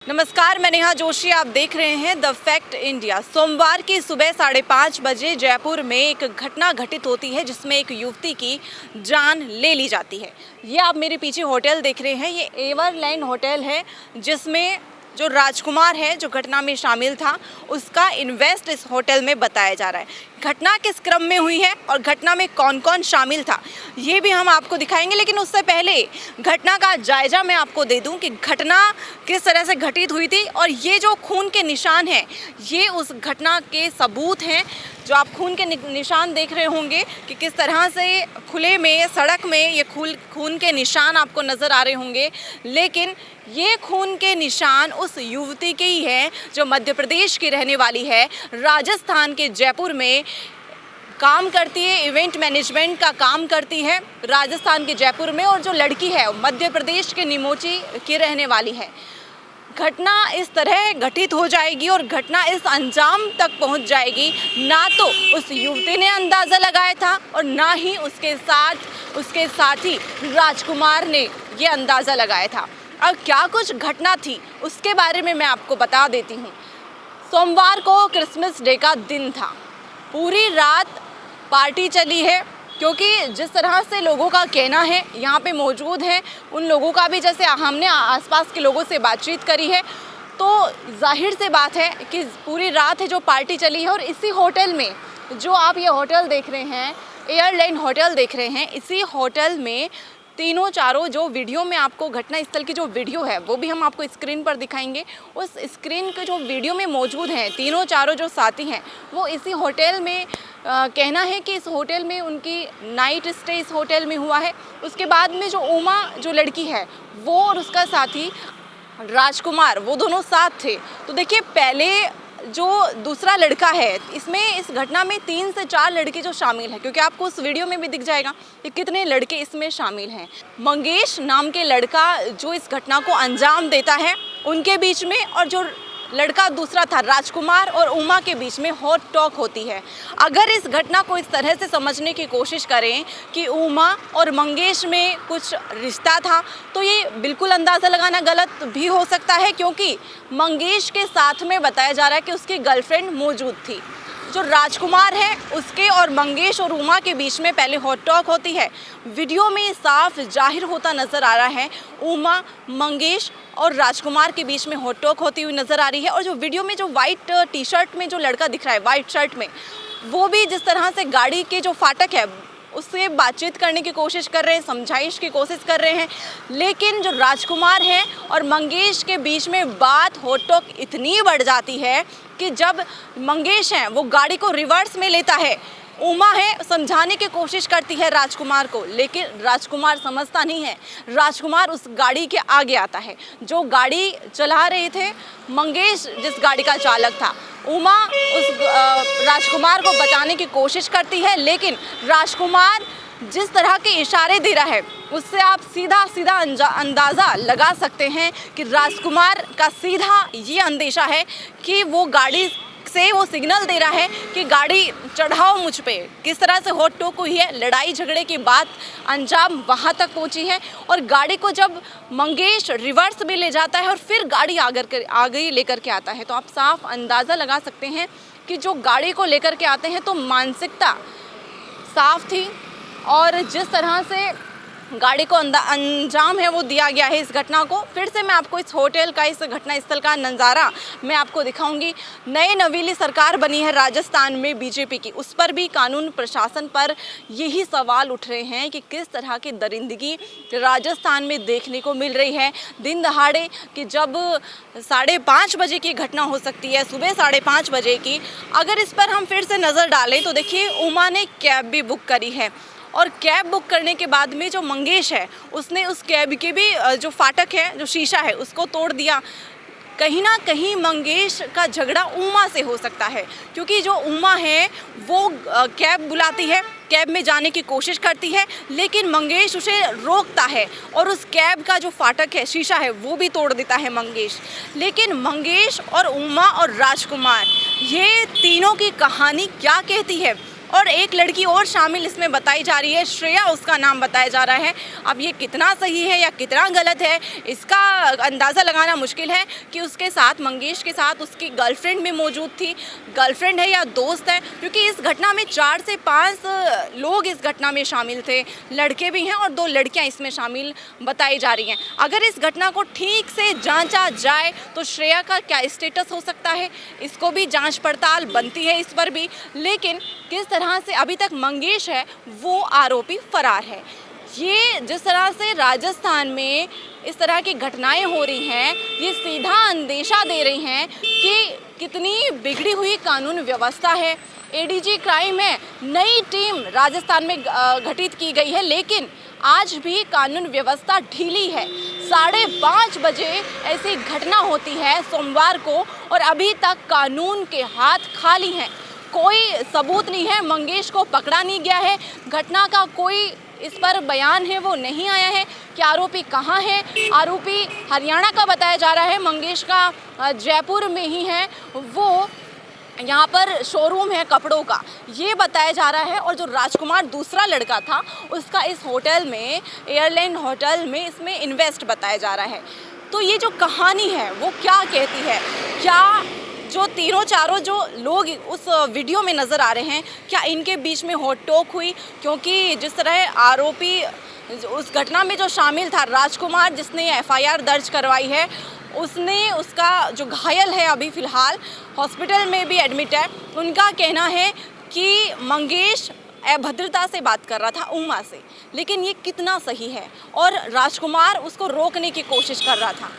नमस्कार, मैं नेहा जोशी। आप देख रहे हैं द फैक्ट इंडिया। सोमवार की सुबह 5:30 बजे जयपुर में एक घटना घटित होती है जिसमें एक युवती की जान ले ली जाती है। ये आप मेरे पीछे होटल देख रहे हैं, ये एवरलैंड होटल है जिसमें जो राजकुमार है जो घटना में शामिल था उसका इन्वेस्ट इस होटल में बताया जा रहा है। घटना किस क्रम में हुई है और घटना में कौन कौन शामिल था ये भी हम आपको दिखाएंगे, लेकिन उससे पहले घटना का जायजा मैं आपको दे दूं कि घटना किस तरह से घटित हुई थी। और ये जो खून के निशान हैं ये उस घटना के सबूत हैं। जो आप खून के निशान देख रहे होंगे कि किस तरह से खुले में सड़क में ये खून के निशान आपको नज़र आ रहे होंगे, लेकिन ये खून के निशान उस युवती के ही हैं जो मध्य प्रदेश की रहने वाली है, राजस्थान के जयपुर में काम करती है, इवेंट मैनेजमेंट का काम करती है राजस्थान के जयपुर में। और जो लड़की है मध्य प्रदेश के निमोची की रहने वाली है। घटना इस तरह घटित हो जाएगी और घटना इस अंजाम तक पहुंच जाएगी, ना तो उस युवती ने अंदाज़ा लगाया था और ना ही उसके साथी राजकुमार ने ये अंदाज़ा लगाया था। अब क्या कुछ घटना थी उसके बारे में मैं आपको बता देती हूँ। सोमवार को क्रिसमस डे का दिन था। पूरी रात पार्टी चली है, क्योंकि जिस तरह से लोगों का कहना है यहाँ पे मौजूद है उन लोगों का भी, जैसे हमने आसपास के लोगों से बातचीत करी है तो जाहिर सी बात है कि पूरी रात है जो पार्टी चली है। और इसी होटल में जो आप ये होटल देख रहे हैं, एयरलाइन होटल देख रहे हैं, इसी होटल में तीनों चारों जो वीडियो में आपको घटना स्थल की जो वीडियो है वो भी हम आपको स्क्रीन पर दिखाएंगे। उस स्क्रीन के जो वीडियो में मौजूद हैं तीनों चारों जो साथी हैं वो इसी होटल में कहना है कि इस होटल में उनकी नाइट स्टे इस होटल में हुआ है। उसके बाद में जो उमा जो लड़की है वो और उसका साथी राजकुमार वो दोनों साथ थे। तो देखिए, पहले जो दूसरा लड़का है इसमें इस घटना में 3 से 4 लड़के जो शामिल हैं, क्योंकि आपको उस वीडियो में भी दिख जाएगा कि कितने लड़के इसमें शामिल हैं। मंगेश नाम के लड़का जो इस घटना को अंजाम देता है उनके बीच में, और जो लड़का दूसरा था राजकुमार और उमा के बीच में हॉट टॉक होती है। अगर इस घटना को इस तरह से समझने की कोशिश करें कि उमा और मंगेश में कुछ रिश्ता था तो ये बिल्कुल अंदाज़ा लगाना गलत भी हो सकता है, क्योंकि मंगेश के साथ में बताया जा रहा है कि उसकी गर्लफ्रेंड मौजूद थी। जो राजकुमार है उसके और मंगेश और उमा के बीच में पहले हॉट टॉक होती है। वीडियो में साफ जाहिर होता नज़र आ रहा है उमा, मंगेश और राजकुमार के बीच में हॉट टॉक होती हुई नज़र आ रही है। और जो वीडियो में जो वाइट टी शर्ट में जो लड़का दिख रहा है, वाइट शर्ट में, वो भी जिस तरह से गाड़ी के जो फाटक है उससे बातचीत करने की कोशिश कर रहे हैं, समझाइश की कोशिश कर रहे हैं, लेकिन जो राजकुमार है और मंगेश के बीच में बात हॉट टॉक इतनी बढ़ जाती है कि जब मंगेश है वो गाड़ी को रिवर्स में लेता है, उमा है समझाने की कोशिश करती है राजकुमार को, लेकिन राजकुमार समझता नहीं है। राजकुमार उस गाड़ी के आगे आता है। जो गाड़ी चला रहे थे मंगेश, जिस गाड़ी का चालक था, उमा उस राजकुमार को बचाने की कोशिश करती है, लेकिन राजकुमार जिस तरह के इशारे दे रहा है उससे आप सीधा अंदाज़ा लगा सकते हैं कि राजकुमार का सीधा ये अंदेशा है कि वो गाड़ी से वो सिग्नल दे रहा है कि गाड़ी चढ़ाओ मुझ पे। किस तरह से हॉट टॉक हुई है, लड़ाई झगड़े की बात अंजाम वहाँ तक पहुँची है। और गाड़ी को जब मंगेश रिवर्स भी ले जाता है और फिर गाड़ी आगे लेकर के आता है, तो आप साफ अंदाज़ा लगा सकते हैं कि जो गाड़ी को लेकर के आते हैं तो मानसिकता साफ थी। और जिस तरह से गाड़ी को अंजाम है वो दिया गया है इस घटना को। फिर से मैं आपको इस होटल का, इस घटना स्थल का नज़ारा मैं आपको दिखाऊंगी। नवीली सरकार बनी है राजस्थान में बीजेपी की, उस पर भी कानून प्रशासन पर यही सवाल उठ रहे हैं कि किस तरह की दरिंदगी राजस्थान में देखने को मिल रही है। दिन दहाड़े कि जब 5:30 बजे की घटना हो सकती है, सुबह 5:30 बजे की। अगर इस पर हम फिर से नज़र डालें तो देखिए, उमा ने कैब भी बुक करी है और कैब बुक करने के बाद में जो मंगेश है उसने उस कैब के भी जो फाटक है, जो शीशा है, उसको तोड़ दिया। कहीं ना कहीं मंगेश का झगड़ा उमा से हो सकता है, क्योंकि जो उमा है वो कैब बुलाती है, कैब में जाने की कोशिश करती है, लेकिन मंगेश उसे रोकता है और उस कैब का जो फाटक है, शीशा है, वो भी तोड़ देता है मंगेश। लेकिन मंगेश और उमा और राजकुमार, ये तीनों की कहानी क्या कहती है और एक लड़की और शामिल इसमें बताई जा रही है, श्रेया उसका नाम बताया जा रहा है। अब ये कितना सही है या कितना गलत है इसका अंदाज़ा लगाना मुश्किल है कि उसके साथ, मंगेश के साथ, उसकी गर्लफ्रेंड भी मौजूद थी। गर्लफ्रेंड है या दोस्त है, क्योंकि इस घटना में 4 से 5 लोग इस घटना में शामिल थे, लड़के भी हैं और 2 लड़कियां इसमें शामिल बताई जा रही हैं। अगर इस घटना को ठीक से जांचा जाए तो श्रेया का क्या स्टेटस हो सकता है, इसको भी जांच पड़ताल बनती है इस पर भी। लेकिन किस तरह से अभी तक मंगेश है वो आरोपी फरार है। ये जिस तरह से राजस्थान में इस तरह की घटनाएं हो रही हैं, ये सीधा अंदेशा दे रही हैं कि कितनी बिगड़ी हुई कानून व्यवस्था है। एडीजी क्राइम है, नई टीम राजस्थान में गठित की गई है, लेकिन आज भी कानून व्यवस्था ढीली है। 5:30 बजे ऐसी घटना होती है सोमवार को और अभी तक कानून के हाथ खाली हैं। कोई सबूत नहीं है, मंगेश को पकड़ा नहीं गया है, घटना का कोई इस पर बयान है वो नहीं आया है कि आरोपी कहाँ है। आरोपी हरियाणा का बताया जा रहा है, मंगेश का जयपुर में ही है, वो यहाँ पर शोरूम है कपड़ों का, ये बताया जा रहा है। और जो राजकुमार दूसरा लड़का था उसका इस होटल में, एयरलाइन होटल में, इसमें इन्वेस्ट बताया जा रहा है। तो ये जो कहानी है वो क्या कहती है, क्या जो तीनों चारों जो लोग उस वीडियो में नज़र आ रहे हैं, क्या इनके बीच में होट टोक हुई? क्योंकि जिस तरह आरोपी उस घटना में जो शामिल था, राजकुमार जिसने एफआईआर दर्ज करवाई है, उसने, उसका जो घायल है अभी फ़िलहाल हॉस्पिटल में भी एडमिट है, उनका कहना है कि मंगेश अभद्रता से बात कर रहा था, उमा से। लेकिन ये कितना सही है? और राजकुमार उसको रोकने की कोशिश कर रहा था।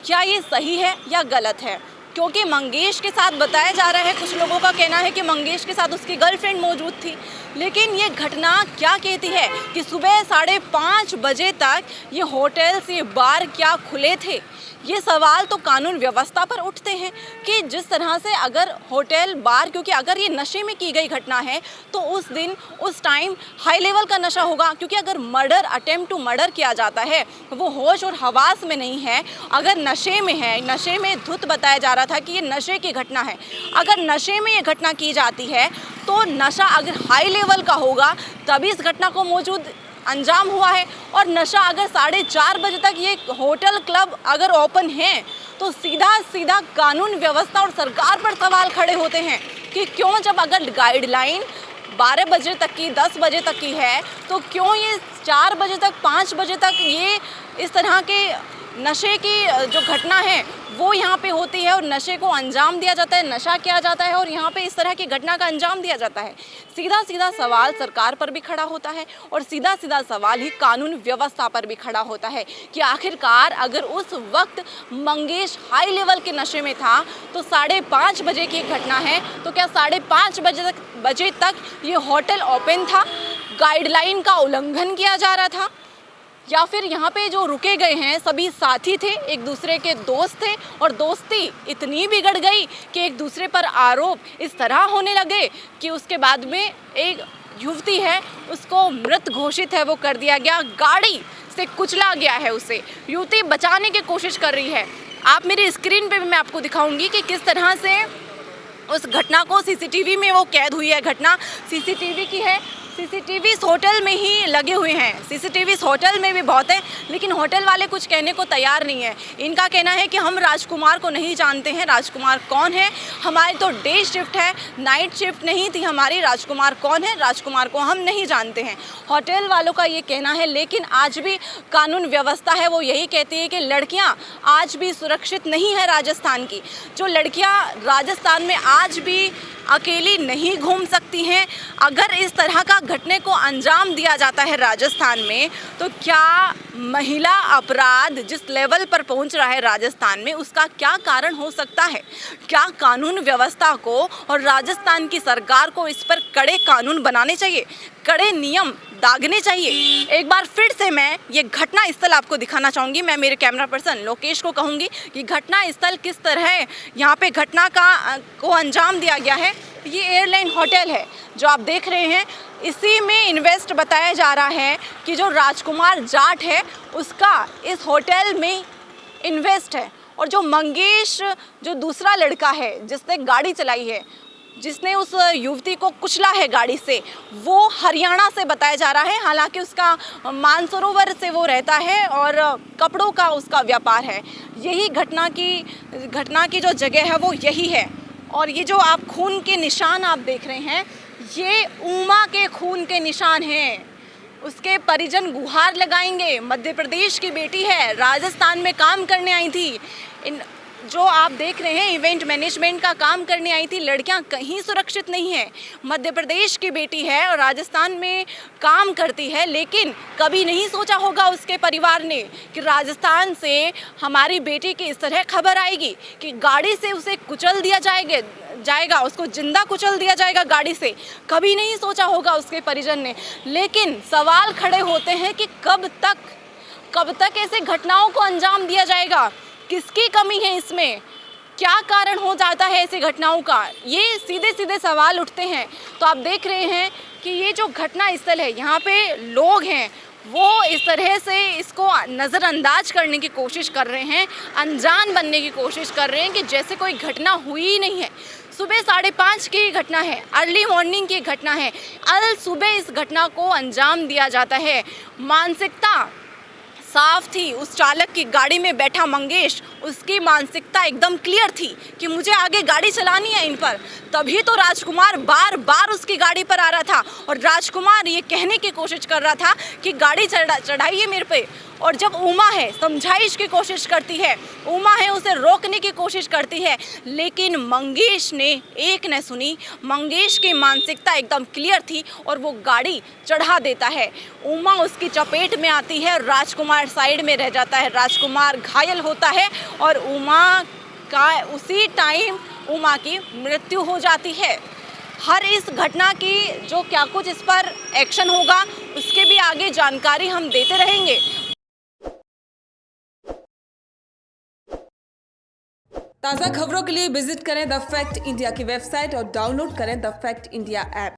क्या ये सही है या गलत है? क्योंकि मंगेश के साथ बताया जा रहा है, कुछ लोगों का कहना है कि मंगेश के साथ उसकी गर्लफ्रेंड मौजूद थी। लेकिन ये घटना क्या कहती है कि सुबह 5:30 बजे तक ये होटल्स, ये बार क्या खुले थे? ये सवाल तो कानून व्यवस्था पर उठते हैं कि जिस तरह से अगर होटल, बार, क्योंकि अगर ये नशे में की गई घटना है तो उस दिन, उस टाइम हाई लेवल का नशा होगा। क्योंकि अगर मर्डर, अटेम्प्ट टू मर्डर किया जाता है, वो होश और हवास में नहीं है, अगर नशे में है, नशे में धुत बताया जा रहा था कि ये नशे की घटना है। अगर नशे में ये घटना की जाती है तो नशा अगर हाई लेवल का होगा तभी इस घटना को मौजूद अंजाम हुआ है। और नशा अगर 4:30 बजे तक ये होटल, क्लब अगर ओपन है तो सीधा सीधा कानून व्यवस्था और सरकार पर सवाल खड़े होते हैं कि क्यों, जब अगर गाइडलाइन 12 बजे तक की, 10 बजे तक की है, तो क्यों ये 4 बजे तक, 5 बजे तक ये इस तरह के नशे की जो घटना है वो यहाँ पे होती है और नशे को अंजाम दिया जाता है, नशा किया जाता है और यहाँ पे इस तरह की घटना का अंजाम दिया जाता है। सीधा सीधा सवाल सरकार पर भी खड़ा होता है और सीधा सीधा सवाल ही कानून व्यवस्था पर भी खड़ा होता है कि आखिरकार अगर उस वक्त मंगेश हाई लेवल के नशे में था तो 5:30 बजे की घटना है, तो क्या 5:30 बजे तक ये होटल ओपन था, गाइडलाइन का उल्लंघन किया जा रहा था, या फिर यहाँ पे जो रुके गए हैं सभी साथी थे, एक दूसरे के दोस्त थे और दोस्ती इतनी बिगड़ गई कि एक दूसरे पर आरोप इस तरह होने लगे कि उसके बाद में एक युवती है उसको मृत घोषित है वो कर दिया गया, गाड़ी से कुचला गया है उसे। युवती बचाने की कोशिश कर रही है। आप मेरी स्क्रीन पे भी मैं आपको दिखाऊंगी कि किस तरह से उस घटना को सीसीटीवी में वो कैद हुई है। घटना सीसीटीवी की है, सीसीटीवी इस होटल में ही लगे हुए हैं, सीसीटीवी इस होटल में भी बहुत है, लेकिन होटल वाले कुछ कहने को तैयार नहीं है। इनका कहना है कि हम राजकुमार को नहीं जानते हैं, राजकुमार कौन है, हमारी तो डे शिफ्ट है, नाइट शिफ्ट नहीं थी हमारी, राजकुमार कौन है, राजकुमार को हम नहीं जानते हैं, होटल वालों का ये कहना है। लेकिन आज भी कानून व्यवस्था है वो यही कहती है कि लड़कियाँ आज भी सुरक्षित नहीं है राजस्थान की। जो लड़कियाँ राजस्थान में आज भी अकेली नहीं घूम सकती हैं। अगर इस तरह का घटने को अंजाम दिया जाता है राजस्थान में, तो क्या महिला अपराध जिस लेवल पर पहुंच रहा है राजस्थान में, उसका क्या कारण हो सकता है? क्या कानून व्यवस्था को और राजस्थान की सरकार को इस पर कड़े कानून बनाने चाहिए, कड़े नियम दागने चाहिए। एक बार फिर से मैं ये घटना स्थल आपको दिखाना चाहूँगी। मैं मेरे कैमरा पर्सन लोकेश को कहूँगी कि घटना स्थल किस तरह यहाँ पे घटना को अंजाम दिया गया है। ये एयरलाइन होटल है जो आप देख रहे हैं, इसी में इन्वेस्ट बताया जा रहा है कि जो राजकुमार जाट है उसका इस होटल में इन्वेस्ट है। और जो मंगेश, जो दूसरा लड़का है जिसने गाड़ी चलाई है, जिसने उस युवती को कुचला है गाड़ी से, वो हरियाणा से बताया जा रहा है। हालांकि उसका मानसरोवर से वो रहता है और कपड़ों का उसका व्यापार है। यही घटना की जो जगह है वो यही है। और ये जो आप खून के निशान आप देख रहे हैं, ये उमा के खून के निशान हैं। उसके परिजन गुहार लगाएंगे। मध्य प्रदेश की बेटी है, राजस्थान में काम करने आई थी। जो आप देख रहे हैं इवेंट मैनेजमेंट का काम करने आई थी। लड़कियां कहीं सुरक्षित नहीं है। मध्य प्रदेश की बेटी है और राजस्थान में काम करती है, लेकिन कभी नहीं सोचा होगा उसके परिवार ने कि राजस्थान से हमारी बेटी की इस तरह खबर आएगी कि गाड़ी से उसे कुचल दिया जाएगा, उसको जिंदा कुचल दिया जाएगा गाड़ी से। कभी नहीं सोचा होगा उसके परिजन ने। लेकिन सवाल खड़े होते हैं कि कब तक ऐसे घटनाओं को अंजाम दिया जाएगा? किसकी कमी है इसमें? क्या कारण हो जाता है ऐसी घटनाओं का? ये सीधे सीधे सवाल उठते हैं। तो आप देख रहे हैं कि ये जो घटना स्थल है, यहाँ पे लोग हैं, वो इस तरह से इसको नज़रअंदाज करने की कोशिश कर रहे हैं, अनजान बनने की कोशिश कर रहे हैं कि जैसे कोई घटना हुई ही नहीं है। सुबह 5:30 की घटना है, अर्ली मॉर्निंग की घटना है। अल सुबह इस घटना को अंजाम दिया जाता है। मानसिकता साफ थी उस चालक की। गाड़ी में बैठा मंगेश, उसकी मानसिकता एकदम क्लियर थी कि मुझे आगे गाड़ी चलानी है इन पर। तभी तो राजकुमार बार बार उसकी गाड़ी पर आ रहा था और राजकुमार ये कहने की कोशिश कर रहा था कि गाड़ी चढ़ाइए मेरे पे। और जब उमा है समझाइश की कोशिश करती है, उमा है उसे रोकने की कोशिश करती है, लेकिन मंगेश ने एक न सुनी। मंगेश की मानसिकता एकदम क्लियर थी और वो गाड़ी चढ़ा देता है। उमा उसकी चपेट में आती है, राजकुमार साइड में रह जाता है। राजकुमार घायल होता है और उसी टाइम उमा की मृत्यु हो जाती है। हर इस घटना की जो क्या कुछ इस पर एक्शन होगा उसके भी आगे जानकारी हम देते रहेंगे। ताज़ा खबरों के लिए विजिट करें द फैक्ट इंडिया की वेबसाइट और डाउनलोड करें द फैक्ट इंडिया ऐप।